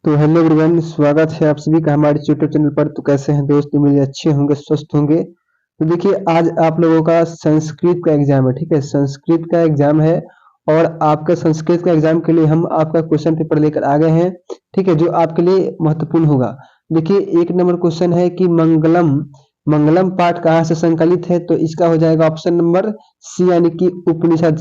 तो hello everyone, स्वागत है आप सभी का हमारे यूट्यूब चैनल पर। तो कैसे हैं दोस्त? उम्मीद है अच्छे होंगे, स्वस्थ होंगे। तो देखिए, आज आप लोगों का संस्कृत का एग्जाम है। ठीक है, संस्कृत का एग्जाम है और आपका संस्कृत का एग्जाम के लिए हम आपका क्वेश्चन पेपर लेकर आ गए हैं। ठीक है, जो आपके लिए महत्वपूर्ण होगा। देखिए, एक नंबर क्वेश्चन है कि मंगलम मंगलम पाठ कहाँ से संकलित है? तो इसका हो जाएगा ऑप्शन नंबर सी, यानी कि उपनिषद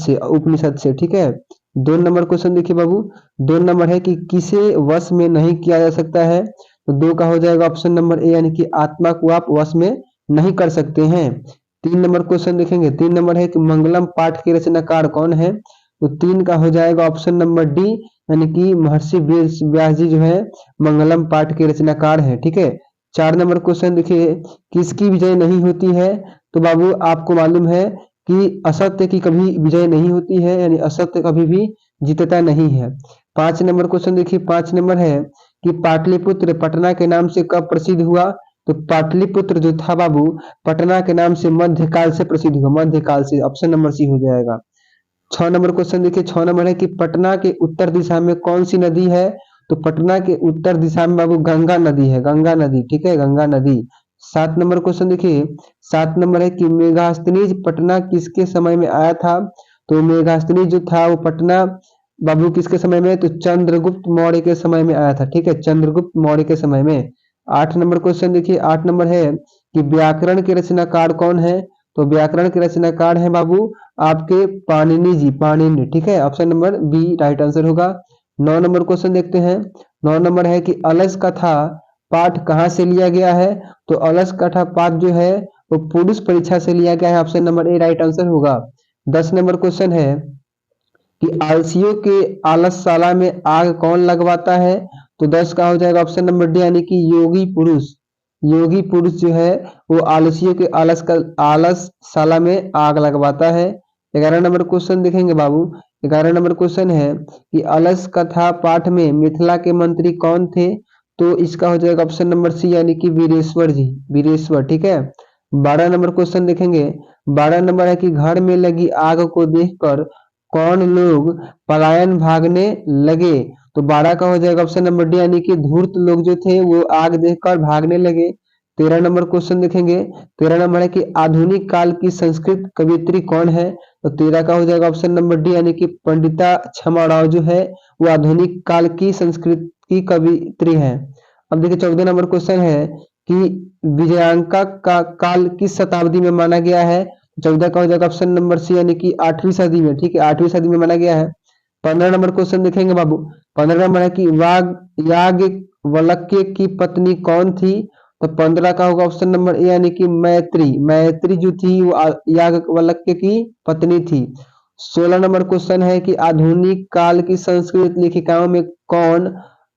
से। ठीक है, 2 नंबर क्वेश्चन देखिए बाबू। 2 नंबर है कि किसे वश में नहीं किया जा सकता है? तो 2 का हो जाएगा ऑप्शन नंबर ए, यानी कि आत्मा को आप वश में नहीं कर सकते हैं। 3 नंबर क्वेश्चन देखेंगे। 3 नंबर है कि मंगलम पाठ के रचनाकार कौन है? तो 3 का हो जाएगा ऑप्शन नंबर डी, यानी कि महर्षि व्यास व्यास जी जो है मंगलम पाठ के रचनाकार है। ठीक है, 4 नंबर क्वेश्चन देखिए, किसकी विजय नहीं होती है? तो बाबू आपको मालूम है कि असत्य की कभी विजय नहीं होती है, यानी असत्य कभी भी जीतता नहीं है। 5 नंबर क्वेश्चन देखिए। 5 नंबर है कि पाटलिपुत्र पटना के नाम से कब प्रसिद्ध हुआ? तो पाटलिपुत्र जो था बाबू, पटना के नाम से मध्यकाल से प्रसिद्ध हुआ, मध्यकाल से। ऑप्शन नंबर सी हो जाएगा। 6 नंबर क्वेश्चन देखिए। 6 नंबर है कि पटना के उत्तर दिशा में कौन सी नदी है? तो पटना के उत्तर दिशा में बाबू गंगा नदी है, गंगा नदी। ठीक है, गंगा नदी। 7 नंबर क्वेश्चन देखिए। 7 नंबर है कि मेगास्थनीज पटना किसके समय में आया था? तो मेगास्थनीज जो था वो पटना बाबू किसके समय में? तो चंद्रगुप्त मौर्य के समय में आया था। ठीक है, चंद्रगुप्त मौर्य के समय में। 8 नंबर क्वेश्चन देखिए। 8 नंबर है कि व्याकरण के रचनाकार कौन है? तो व्याकरण के रचनाकार है बाबू आपके पाणिनि जी, पाणिनि। ठीक है, option number B right answer होगा। 9 नंबर क्वेश्चन देखते हैं। 9 नंबर है कि अलस कथा पाठ कहाँ से लिया गया है? तो अलस कथा पाठ जो है वो पुरुष परीक्षा से लिया गया है। Option number A right answer होगा। 10 नंबर क्वेश्चन है कि आलसियों के आलसशाला में आग कौन लगवाता है? तो 10 का हो जाएगा ऑप्शन नंबर डी, यानी कि योगी पुरुष। योगी पुरुष जो है वो आलसियों के आलसशाला में आग लगवाता है। 11 नंबर क्वेश्चन देखेंगे बाबू। 11 नंबर क्वेश्चन है कि अलस कथा पाठ में मिथिला के मंत्री कौन थे? तो इसका हो जाएगा ऑप्शन नंबर सी, यानी कि वीरेश्वर जी, वीरेश्वर। ठीक है। 12 नंबर क्वेश्चन देखेंगे। 12 नंबर है कि घर में लगी आग को देखकर कौन लोग पलायन भागने लगे? तो 12 का हो जाएगा ऑप्शन नंबर डी, यानी कि धूर्त लोग जो थे वो आग देखकर भागने लगे। 13 नंबर क्वेश्चन देखेंगे। 13 नंबर है कि आधुनिक काल की संस्कृत कवियत्री कौन है? तो 13 का हो जाएगा ऑप्शन नंबर डी, यानी कि पंडिता क्षमा राव जो है वो आधुनिक काल की संस्कृत की कवियत्री है। अब देखिए 14 नंबर क्वेश्चन है कि विजयांका का काल किस शताब्दी में माना गया है? 14 का हो जाएगा ऑप्शन नंबर सी, यानी कि 8वीं सदी में। ठीक है, 8वीं सदी में माना गया है। 15 नंबर क्वेश्चन देखेंगे बाबू। 15 नंबर है कि वाग याज्ञवल्क्य की पत्नी कौन थी? तो 15 का होगा ऑप्शन नंबर ए, यानी कि मैत्री। मैत्री जो थी वो याज्ञवल्क्य की पत्नी थी। 16 नंबर क्वेश्चन है कि आधुनिक काल की संस्कृत लेखिकाओं में कौन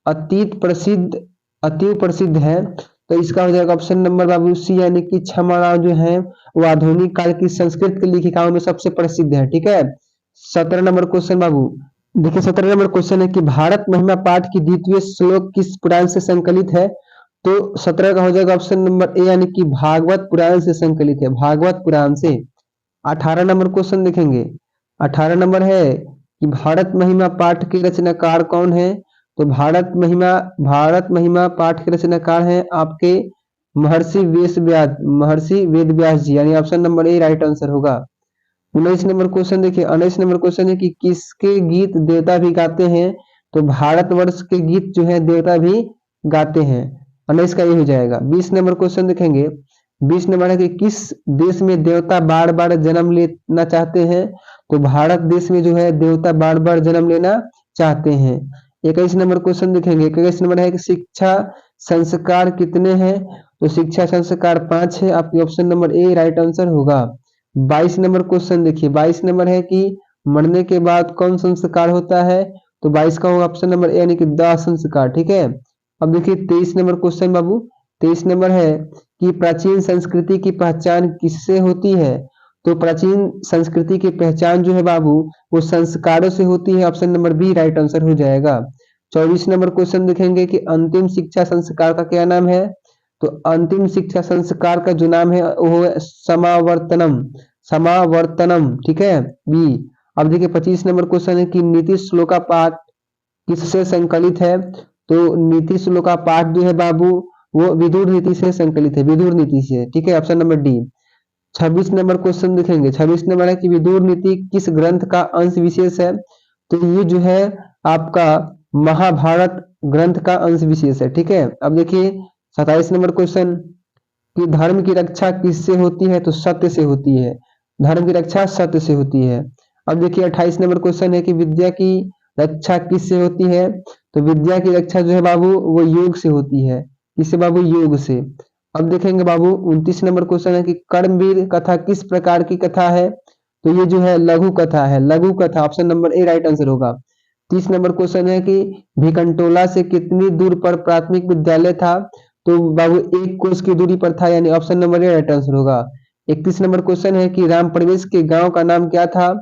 अतीत प्रसिद्ध अति प्रसिद्ध है? तो इसका हो जाएगा ऑप्शन नंबर बाबू सी, यानी कि क्षमा राव जो है वो आधुनिक काल की संस्कृत की लेखिकाओं में सबसे प्रसिद्ध है। ठीक है। 17 नंबर क्वेश्चन बाबू। देखिए 17 नंबर क्वेश्चन है कि भारत महिमा पाठ की द्वितीय श्लोक किस पुराण से संकलित है? तो 17 का हो जाएगा ऑप्शन नंबर ए, यानी कि भागवत पुराण से संकलित है, भागवत पुराण से। 18 नंबर क्वेश्चन देखेंगे। 18 नंबर है कि भारत महिमा पाठ के रचनाकार कौन है? तो भारत महिमा पाठ के रचनाकार हैं आपके महर्षि वेद व्यास जी, यानी option number A right answer होगा। 19 नंबर क्वेश्चन देखिए। 19 नंबर क्वेश्चन है कि किसके गीत देवता भी गाते हैं? तो भारतवर्ष के गीत जो है देवता भी गाते हैं। 19 का ये हो जाएगा। 20 नंबर क्वेश्चन देखेंगे। 20 नंबर है कि किस देश में देवता बार बार जन्म लेना चाहते हैं? तो भारत देश में जो है देवता बार बार जन्म लेना चाहते हैं। 21 नंबर क्वेश्चन देखेंगे। 21 नंबर है कि शिक्षा संस्कार कितने हैं? तो शिक्षा संस्कार 5 है। आपके option number A right answer होगा। 22 नंबर क्वेश्चन देखिए। 22 नंबर है कि मरने के बाद कौन संस्कार होता है? तो 22 का होगा ऑप्शन नंबर ए, यानी कि दाह संस्कार। ठीक है। अब देखिए 23 नंबर क्वेश्चन बाबू। 23 नंबर है कि प्राचीन संस्कृति की पहचान किससे होती है? तो प्राचीन संस्कृति की पहचान जो है बाबू वो संस्कारों से होती है। Option number B right answer हो जाएगा। 24 नंबर क्वेश्चन देखेंगे कि अंतिम शिक्षा संस्कार का क्या नाम है? तो अंतिम शिक्षा संस्कार का जो नाम है वो है समावर्तनम, समावर्तनम। ठीक है, बी। अब देखिए 25 नंबर क्वेश्चन है कि नीति श्लोका पाठ किससे संकलित है? तो नीति श्लोक का पाठ जो है बाबू वो विदुर नीति से संकलित है, विदुर नीति से, ठीक है, option number D. 26 number question देखेंगे, 26 नंबर है कि विदुर नीति किस ग्रंथ का अंश विशेष है? तो ये जो है आपका महाभारत ग्रंथ का अंश विशेष है, ठीक है। अब देखिए 27 नंबर क्वेश्चन कि धर्म की रक्षा किससे होती है? तो सत्य से होती है, धर्म की रक्षा सत्य से होती है। अब देखिए 28 नंबर क्वेश्चन है कि विद्या की रक्षा किससे होती है? तो विद्या की रक्षा जो है बाबू वो योग से होती है, किससे बाबू? योग से। अब देखेंगे बाबू 29 नंबर क्वेश्चन है कि कर्मवीर कथा किस प्रकार की कथा है? तो ये जो है लघु कथा है, लघु कथा, option number A right answer होगा। 30 नंबर क्वेश्चन है कि भिकंटोला से कितनी दूर पर प्राथमिक विद्यालय था? तो बाबू 1 कोस की दूरी पर था, यानी option number A right answer होगा। 31 नंबर क्वेश्चन है कि राम परवेश के गांव का नाम क्या था?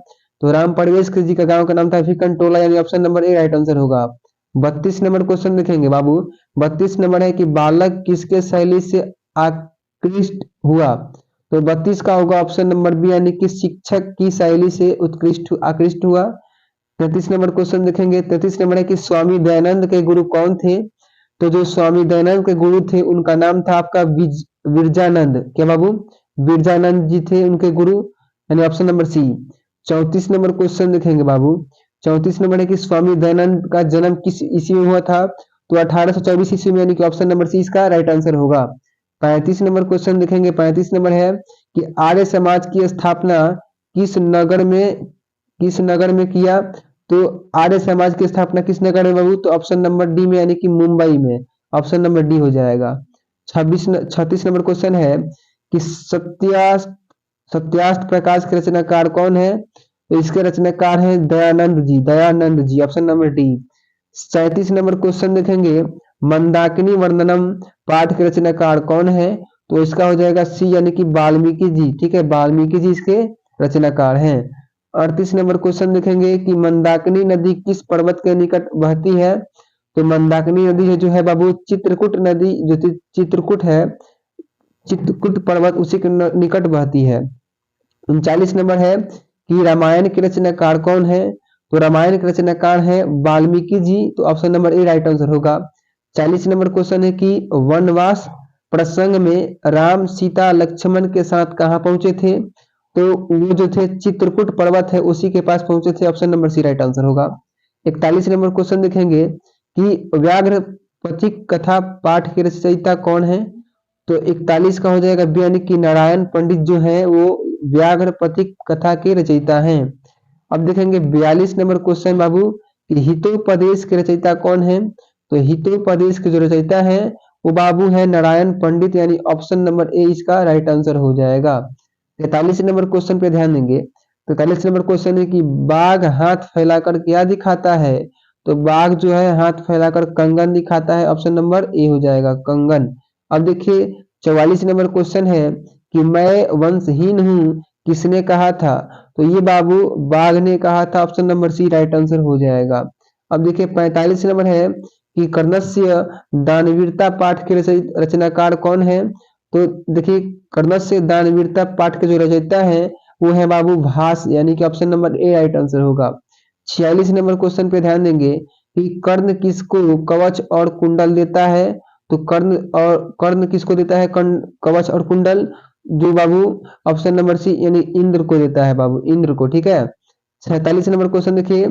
तो राम परवेश जी का गांव का नाम था भिकंटोला, यानी option number A right answer होगा। 32 नंबर क्वेश्चन देखेंगे बाबू, 32 नंबर है कि बालक किसके शैली से आकृष्ट हुआ? तो 32 का होगा ऑप्शन नंबर बी, यानी कि शिक्षक की शैली से उत्कृष्ट आकृष्ट हुआ। 33 नंबर क्वेश्चन देखेंगे, 33 नंबर है कि स्वामी दयानंद के गुरु कौन थे? तो जो स्वामी दयानंद के गुरु थे उनका नाम था आपका विरजानंद, क्या बाबू? विरजानंद जी थे उनके गुरु, यानी ऑप्शन नंबर सी। 34 नंबर क्वेश्चन देखेंगे बाबू, 34 नंबर है कि स्वामी दयानंद का जन्म किस ईस्वी में हुआ था? तो 1824 ईस्वी में, यानी कि ऑप्शन नंबर सी इसका राइट आंसर होगा। 35 नंबर क्वेश्चन देखेंगे, 35 नंबर है कि आर्य समाज की स्थापना किस नगर में किया? तो आर्य समाज की स्थापना किस नगर में बाबू? तो ऑप्शन नंबर डी में, यानी कि मुंबई में, ऑप्शन नंबर डी हो जाएगा। 36 नंबर क्वेश्चन है कि सत्यास्थ प्रकाश के रचनाकार कौन है? तो इसके रचनाकार है Dayanand ji, Dayanand ji, option number D. 37 number question देखेंगे, मंदाकिनी वर्णनम पाठ के रचनाकार कौन है? तो इसका हो जाएगा सी, यानी कि वाल्मीकि जी, ठीक है, वाल्मीकि जी इसके रचनाकार हैं। 38 नंबर क्वेश्चन देखेंगे कि मंदाकिनी नदी किस पर्वत के निकट बहती है? तो मंदाकिनी नदी जो है बाबू चित्रकूट नदी, जो चित्रकूट है, चित्रकूट पर्वत उसी के निकट बहती है। 39 नंबर है कि रामायण के रचनाकार कौन है? तो रामायण के रचनाकार है वाल्मीकि जी, तो option number A right answer होगा। 40 नंबर क्वेश्चन है कि वनवास प्रसंग में राम सीता लक्ष्मण के साथ कहाँ पहुंचे थे? तो वो जो थे चित्रकूट पर्वत है उसी के पास पहुंचे थे, option number C right answer होगा। 41 नंबर क्वेश्चन देखेंगे कि व्याघ्र पथिक कथा पाठ के रचयिता कौन है? तो 41 का हो जाएगा बी, यानी कि नारायण पंडित जो है वो व्याघ्र पथिक कथा के रचयिता हैं। अब देखेंगे 42 नंबर क्वेश्चन बाबू कि हितोपदेश के रचयिता कौन है? तो हितोपदेश के जो रचयिता है वो बाबू है नारायण पंडित, यानी ऑप्शन नंबर ए इसका राइट आंसर हो जाएगा। 43 नंबर क्वेश्चन पे ध्यान देंगे, 43 नंबर क्वेश्चन है कि बाघ हाथ फैलाकर क्या दिखाता है? तो बाघ जो है हाथ फैलाकर कंगन दिखाता है, ऑप्शन नंबर ए हो जाएगा, कंगन। अब देखिए 44 नंबर क्वेश्चन है कि मैं वंशहीन हूँ किसने कहा था? तो ये बाबू बाघ ने कहा था, option number C right answer हो जाएगा। अब देखिए 45 नंबर है कि कर्णस्य दानवीरता पाठ के रचनाकार कौन है? तो देखिए कर्णस्य दानवीरता पाठ के जो रचयिता है वो है बाबू भास, यानी कि option number A right answer होगा। 46 नंबर क्वेश्चन पे ध्यान देंगे कि कर्ण किसको कवच और कुंडल देता है? तो कर्ण किसको देता है कवच और कुंडल? जो बाबू ऑप्शन नंबर सी, यानी इंद्र को देता है बाबू, इंद्र को, ठीक है। 47 नंबर क्वेश्चन देखिए,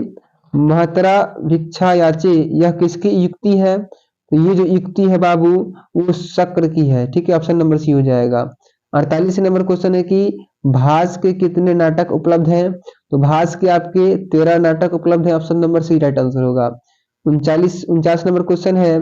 महतरा भिक्षा याचे यह किसकी युक्ति है? तो ये जो युक्ति है बाबू वो शक्र की है, ठीक है, ऑप्शन नंबर सी हो जाएगा। 48 नंबर क्वेश्चन है कि भास के कितने नाटक उपलब्ध हैं? तो भास के आपके 13 नाटक उपलब्ध है, option number C right answer होगा। 49 नंबर क्वेश्चन है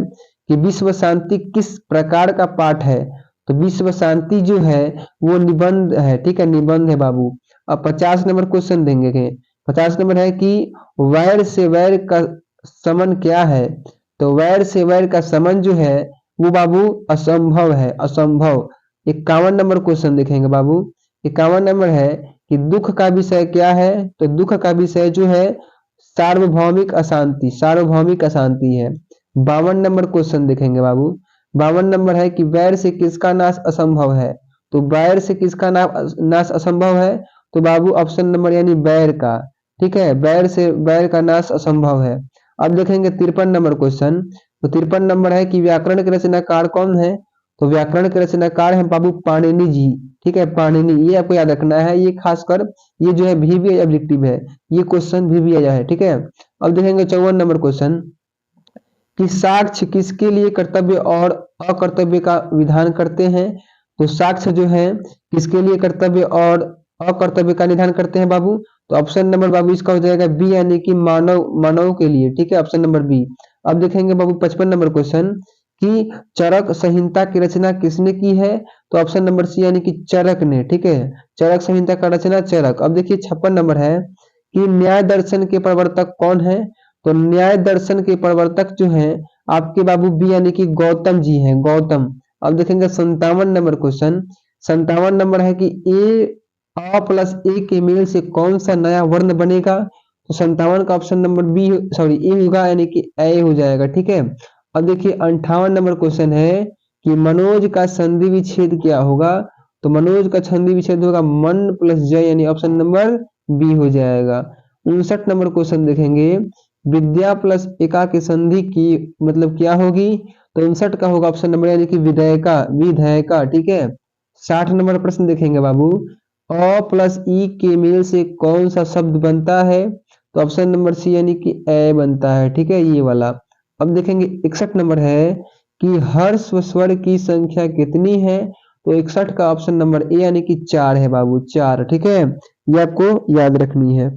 कि विश्व शांति किस प्रकार का पाठ है? तो विश्व शांति जो है वो निबंध है, ठीक है, निबंध है बाबू। अब 50 नंबर क्वेश्चन देंगे, 50 नंबर है कि वैर से वैर का समन क्या है? तो वैर से वैर का समन जो है वो बाबू असंभव है, असंभव। 51 नंबर क्वेश्चन देखेंगे बाबू, 51 नंबर है कि दुख का विषय क्या है? तो दुख का विषय जो है सार्वभौमिक अशांति, सार्वभौमिक अशांति है। 52 नंबर क्वेश्चन देखेंगे बाबू, 52 नंबर है कि वैर से किसका नाश असंभव है? तो वैर से किसका नाश असंभव है? तो बाबू ऑप्शन नंबर यानी वैर का, ठीक है, वैर से वैर का नाश असंभव है। अब देखेंगे 53 नंबर क्वेश्चन, तो 53 नंबर है कि व्याकरण के रचनाकार कौन है? तो व्याकरण के रचनाकार है बाबू पाणिनि जी। ठीक है, पाणिनि, ये आपको याद रखना है। ये खासकर ये जो है भी ऑब्जेक्टिव है, ये क्वेश्चन भी आया है। ठीक है, अब देखेंगे 54 नंबर क्वेश्चन कि साक्ष्य किसके लिए कर्तव्य और अकर्तव्य का विधान करते हैं? तो साक्ष्य जो है किसके लिए कर्तव्य और अकर्तव्य का निधान करते हैं बाबू? तो ऑप्शन नंबर बाबू इसका हो जाएगा बी, यानी कि मानव मानव के लिए। ठीक है, ऑप्शन नंबर बी। अब देखेंगे बाबू 55 नंबर क्वेश्चन कि चरक संहिता की रचना किसने की है? तो ऑप्शन नंबर सी, यानी कि चरक ने। ठीक है, चरक संहिता का रचना चरक। अब देखिए 56 नंबर है कि न्याय दर्शन के प्रवर्तक कौन है? तो न्याय दर्शन के प्रवर्तक जो हैं आपके बाबू बी, यानी कि गौतम जी हैं, गौतम। अब देखेंगे 57 नंबर क्वेश्चन। 57 नंबर है कि अ प्लस ए के मेल से कौन सा नया वर्ण बनेगा? तो 57 का ऑप्शन नंबर बी, सॉरी ए होगा, यानी कि ए हो जाएगा। ठीक है, अब देखिए 58 नंबर क्वेश्चन है कि मनोज का संधि विच्छेद क्या होगा? तो मनोज का संधि विच्छेद होगा मन प्लस जय, यानी ऑप्शन नंबर बी हो जाएगा। 59 नंबर क्वेश्चन देखेंगे, विद्या प्लस एका की संधि की मतलब क्या होगी? तो 59 का होगा ऑप्शन नंबर, यानी कि विधेयका, विधेयका। ठीक है, 60 नंबर प्रश्न देखेंगे बाबू, अ प्लस ई के मेल से कौन सा शब्द बनता है? तो ऑप्शन नंबर सी, यानी कि ए बनता है। ठीक है, ये वाला। अब देखेंगे 61 नंबर है कि हर्ष व स्वर की संख्या कितनी है? तो 61 का ऑप्शन नंबर ए, यानी कि 4 है बाबू, 4। ठीक है, ये आपको याद रखनी है।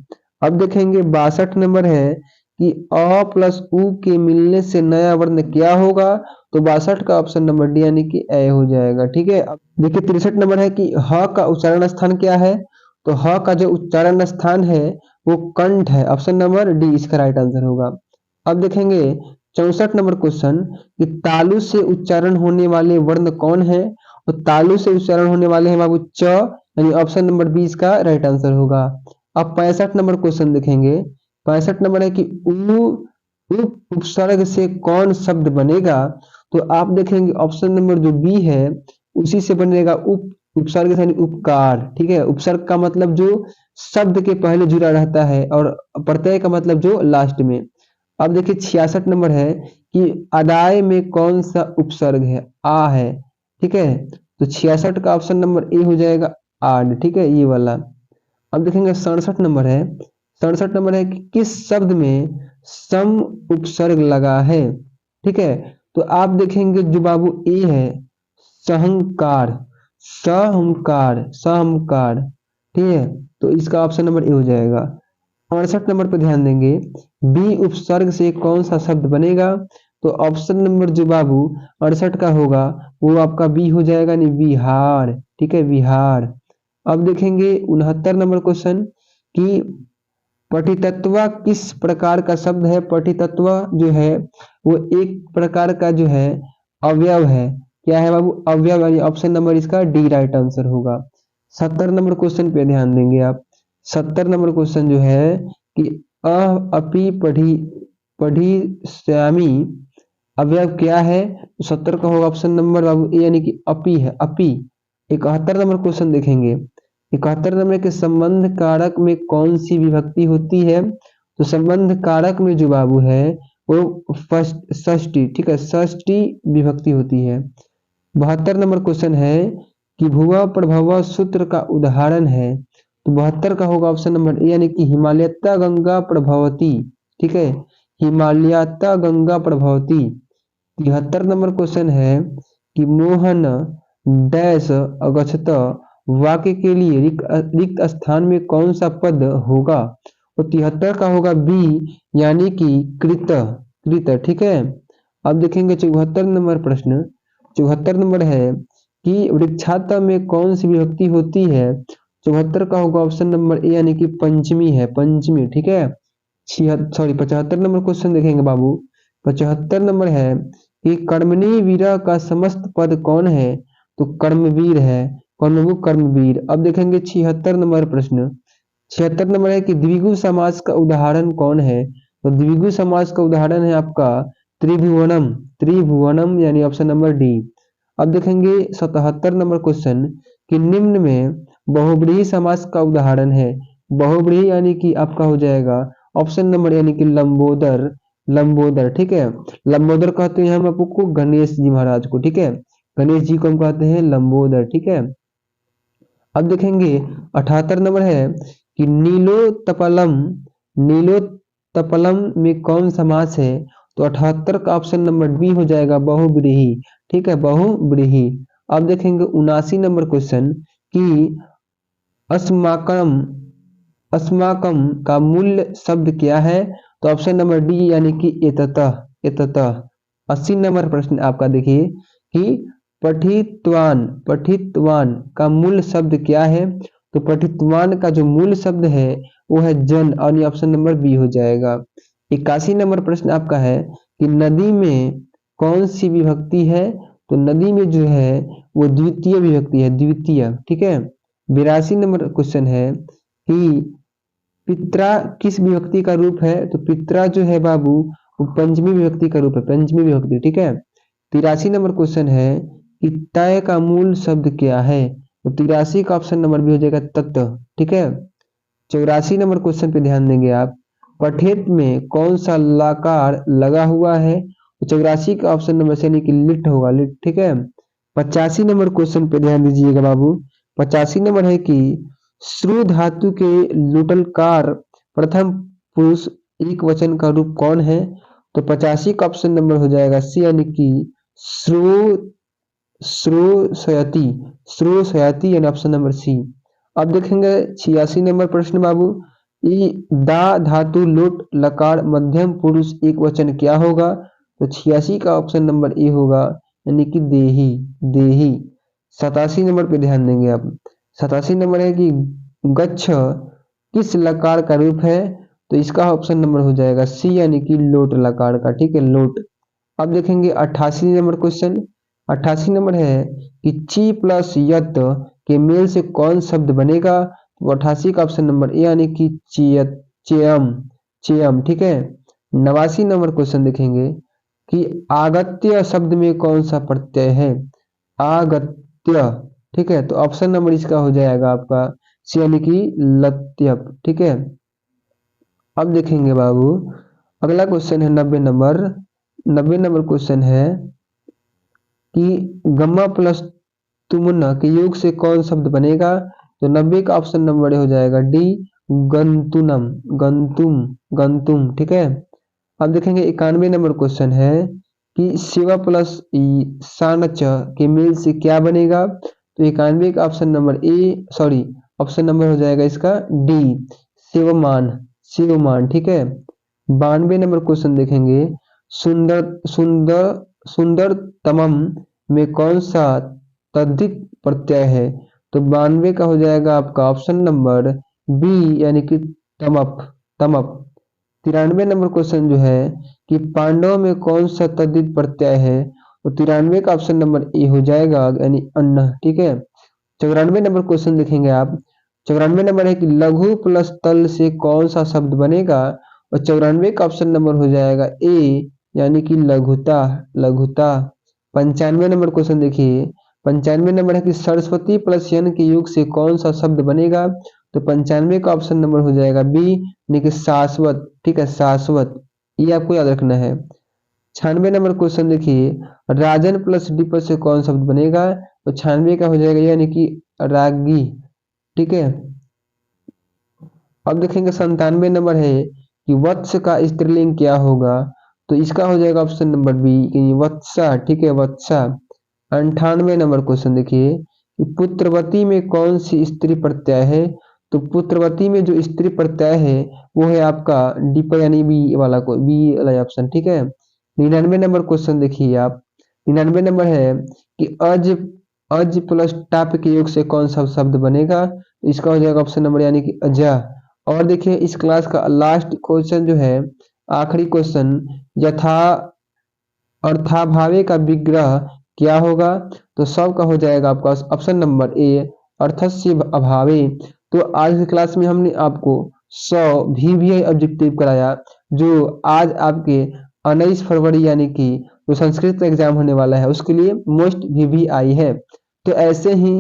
अब देखेंगे 62 नंबर है कि अ प्लस उ के मिलने से नया वर्ण क्या होगा? तो 62 का ऑप्शन नंबर डी, यानी कि ए हो जाएगा। ठीक है, अब देखिए 63 नंबर है कि ह का उच्चारण स्थान क्या है? तो ह का जो उच्चारण स्थान है वो कंठ है, ऑप्शन नंबर डी इसका राइट आंसर होगा। अब देखेंगे 64 नंबर क्वेश्चन कि तालु से उच्चारण होने वाले वर्ण कौन है? तो तालु से उच्चारण होने वाले हैं बाबू च, यानी ऑप्शन नंबर बी इसका राइट आंसर होगा। अब 65 नंबर क्वेश्चन देखेंगे। 65 नंबर है कि उपसर्ग से कौन शब्द बनेगा? तो आप देखेंगे ऑप्शन नंबर जो बी है उसी से बनेगा उपसर्ग यानी उपकार। ठीक है, उपसर्ग का मतलब जो शब्द के पहले जुड़ा रहता है और प्रत्यय का मतलब जो लास्ट में। अब देखिए 66 नंबर है कि अदाय में कौन सा उपसर्ग है? आ है। ठीक है, तो 66 का ऑप्शन नंबर ए हो जाएगा आड। ठीक है, ये वाला। अब देखेंगे 67 नंबर है। 67 नंबर है कि किस शब्द में सम उपसर्ग लगा है? ठीक है, तो आप देखेंगे जो बाबू ए है सहंकार, सहंकार, सहंकार। ठीक है, तो इसका ऑप्शन नंबर ए हो जाएगा। 68 नंबर पर ध्यान देंगे, बी उपसर्ग से कौन सा शब्द बनेगा? तो ऑप्शन नंबर जो बाबू 68 का होगा वो आपका बी हो जाएगा, नहीं बिहार। ठीक है, बिहार। अब देखेंगे 69 नंबर क्वेश्चन कि पठितत्व किस प्रकार का शब्द है? पठितत्व जो है वो एक प्रकार का जो है अवयव है। क्या है बाबू? अवयव, यानी ऑप्शन नंबर इसका डी राइट आंसर होगा। 70 नंबर क्वेश्चन पे ध्यान देंगे आप। 70 नंबर क्वेश्चन जो है कि अपी पढ़ी पढ़ी श्यामी अवयव क्या है? 70 का होगा ऑप्शन नंबर बाबू ए, यानी कि अपी है, अपी। 71 नंबर क्वेश्चन देखेंगे। 71 नंबर के संबंध कारक में कौन सी विभक्ति होती है? तो संबंध कारक में जो बाबू है वो फर्स्ट षष्ठी। ठीक है, षष्ठी विभक्ति होती है। 72 नंबर क्वेश्चन है कि भुवा प्रभव सूत्र का उदाहरण है। तो 72 का होगा ऑप्शन नंबर ए, यानी कि हिमालयता गंगा प्रभवती। ठीक है, हिमालयता गंगा प्रभवती। 73 नंबर क्वेश्चन है कि मोहन डैश अगछत वाक्य के लिए रिक्त स्थान में कौन सा पद होगा? तो 73 का होगा बी, यानी कि कृत, कृत। ठीक है, अब देखेंगे 74 नंबर प्रश्न। 74 नंबर है कि वृक्षाता में कौन सी विभक्ति होती है? 74 का होगा ऑप्शन नंबर ए, यानी कि पंचमी है, पंचमी। ठीक है, 75 नंबर क्वेश्चन देखेंगे बाबू। 75 नंबर है कि कर्मणी वीरा का समस्त पद कौन है? तो कर्मवीर है, कर्मभु कर्मवीर। अब देखेंगे 76 नंबर प्रश्न। 76 नंबर है कि द्विगु समास का उदाहरण कौन है? तो द्विगु समास का उदाहरण है आपका त्रिभुवनम, त्रिभुवनम, यानी ऑप्शन नंबर डी। अब देखेंगे 77 नंबर क्वेश्चन कि निम्न में बहुब्रीहि समास का उदाहरण है। बहुब्रीहि यानी कि आपका हो जाएगा ऑप्शन नंबर, यानी कि लंबोदर, लंबोदर, ठीक है। लंबोदर कहते हैं हम आपको गणेश जी महाराज को, ठीक है। गणेश जी को हम कहते हैं लंबोदर, ठीक है। अब देखेंगे 78 नंबर है कि नीलोत्पलम में कौन समास है। तो 78 का ऑप्शन नंबर बी हो जाएगा बहुव्रीहि, ठीक है, बहुव्रीहि। अब देखेंगे 79 नंबर क्वेश्चन कि अस्माकम अस्माकम का मूल शब्द क्या है। तो ऑप्शन नंबर डी यानी कि एततः एततः। 80 नंबर प्रश्न आपका देखिए कि पठितवान का मूल शब्द क्या है। तो पठितवान का जो मूल शब्द है वो है जन, और ये ऑप्शन नंबर बी हो जाएगा। 81 नंबर प्रश्न आपका है कि नदी में कौन सी विभक्ति है। तो नदी में जो है वो द्वितीय विभक्ति है, द्वितीय, ठीक है। 82 नंबर क्वेश्चन है कि पित्रा किस विभक्ति का रूप है। तो पित्रा जो है बाबू वो पंचमी विभक्ति का रूप है, पंचमी विभक्ति, ठीक है। 83 नंबर क्वेश्चन है कि तय का मूल शब्द क्या है। तो 83 का ऑप्शन नंबर बी हो जाएगा तत्व, ठीक है। 84 नंबर क्वेश्चन पे ध्यान देंगे आप, पठेत में कौन सा लकार लगा हुआ है। तो 84 का ऑप्शन नंबर से यानी कि लिट होगा, लिट, ठीक है। 85 नंबर क्वेश्चन पे ध्यान दीजिएगा बाबू। 85 नंबर है कि श्रु धातु के लुटलकार प्रथम पुरुष एक वचन का रूप कौन है। तो 85 का ऑप्शन नंबर हो जाएगा सी यानी कि श्रु श्रोशयति, श्रोशयति यानी ऑप्शन नंबर सी। अब देखेंगे 86 नंबर प्रश्न बाबू, ई दा धातु लोट लकार मध्यम पुरुष एक वचन क्या होगा। तो 86 का ऑप्शन नंबर ए होगा यानी कि देही, देही। 87 नंबर पे ध्यान देंगे आप। 87 नंबर है कि गच्छ किस लकार का रूप है। तो इसका ऑप्शन नंबर हो जाएगा सी यानी कि लोट लकार का, ठीक है, लोट। अब देखेंगे 88 नंबर क्वेश्चन। 88 नंबर है कि ची प्लस यत के मेल से कौन शब्द बनेगा। तो 88 का ऑप्शन नंबर ए यानी कि चियत, चेयम, चेयम, ठीक है। 89 नंबर क्वेश्चन देखेंगे कि आगत्य शब्द में कौन सा प्रत्यय है। आगत्य, ठीक है। तो ऑप्शन नंबर इसका हो जाएगा आपका सी यानी कि लत्यप, ठीक है। अब देखेंगे बाबू अगला क्वेश्चन है 90 नंबर। 90 नंबर क्वेश्चन है कि गम्मा प्लस तुमना के योग से कौन शब्द बनेगा। तो 90 का ऑप्शन नंबर हो जाएगा डी गंतुनम, गंतुम, गंतुम, ठीक है। अब देखेंगे 91 नंबर क्वेश्चन है कि शिवा प्लस सानच के मेल से क्या बनेगा। तो 91 का option number A, sorry, option number हो जाएगा इसका डी शिवमान, शिवमान, ठीक है। 92 नंबर क्वेश्चन देखेंगे सुंदर तमम में कौन सा तद्धित प्रत्यय है। तो 92 का हो जाएगा आपका ऑप्शन नंबर बी यानी कि तमप, तमप। 93 नंबर क्वेश्चन जो है कि पांडव में कौन सा तद्धित प्रत्यय है। तो 93 का ऑप्शन नंबर ए हो जाएगा यानी अन्न, ठीक है। 94 नंबर क्वेश्चन देखेंगे आप। 94 नंबर है कि लघु प्लस तल से कौन सा शब्द बनेगा। और 94 का ऑप्शन नंबर हो जाएगा ए यानी कि लघुता, लघुता। 95 नंबर क्वेश्चन देखिए। 95 नंबर है कि सरस्वती प्लस यन के योग से कौन सा शब्द बनेगा। तो 95 का ऑप्शन नंबर हो जाएगा बी यानी कि शाश्वत, ठीक है, शाश्वत। ये आपको याद रखना है। 96 नंबर क्वेश्चन देखिए, राजन प्लस डी से कौन शब्द बनेगा। तो 96 का हो जाएगा यानी कि रागी, ठीक है। अब देखेंगे 97 नंबर है कि वत्स का स्त्रीलिंग क्या होगा। तो इसका हो जाएगा ऑप्शन नंबर बी वत्सा, ठीक है, वत्सा। 98 नंबर क्वेश्चन देखिए कि पुत्रवती में कौन सी स्त्री प्रत्यय है। तो पुत्रवती में जो स्त्री प्रत्यय है वो है आपका डी पर यानी बी वाला को, बी वाला ऑप्शन, ठीक है। 99 नंबर क्वेश्चन देखिए आप। 99 नंबर है कि अज प्लस टाप के योग से कौन सा शब्द बनेगा। तो इसका हो जाएगा ऑप्शन नंबर यानी कि अजा। और देखिए इस क्लास का लास्ट क्वेश्चन जो है, आखिरी क्वेश्चन, यथा अर्थाभावे का विग्रह क्या होगा। तो सब का हो जाएगा आपका ऑप्शन नंबर ए अर्थस्य अभावे। तो आज की क्लास में हमने आपको 100 VVI ऑब्जेक्टिव कराया जो आज आपके 19 फरवरी यानी कि जो संस्कृत एग्जाम होने वाला है उसके लिए मोस्ट VVI है। तो ऐसे ही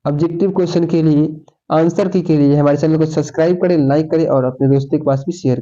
ऑब्जेक्टिव क्वेश्चन के लिए आंसर की के लिए हमारे चैनल को सब्सक्राइब करें, लाइक करें और अपने दोस्तों के पास भी शेयर करें।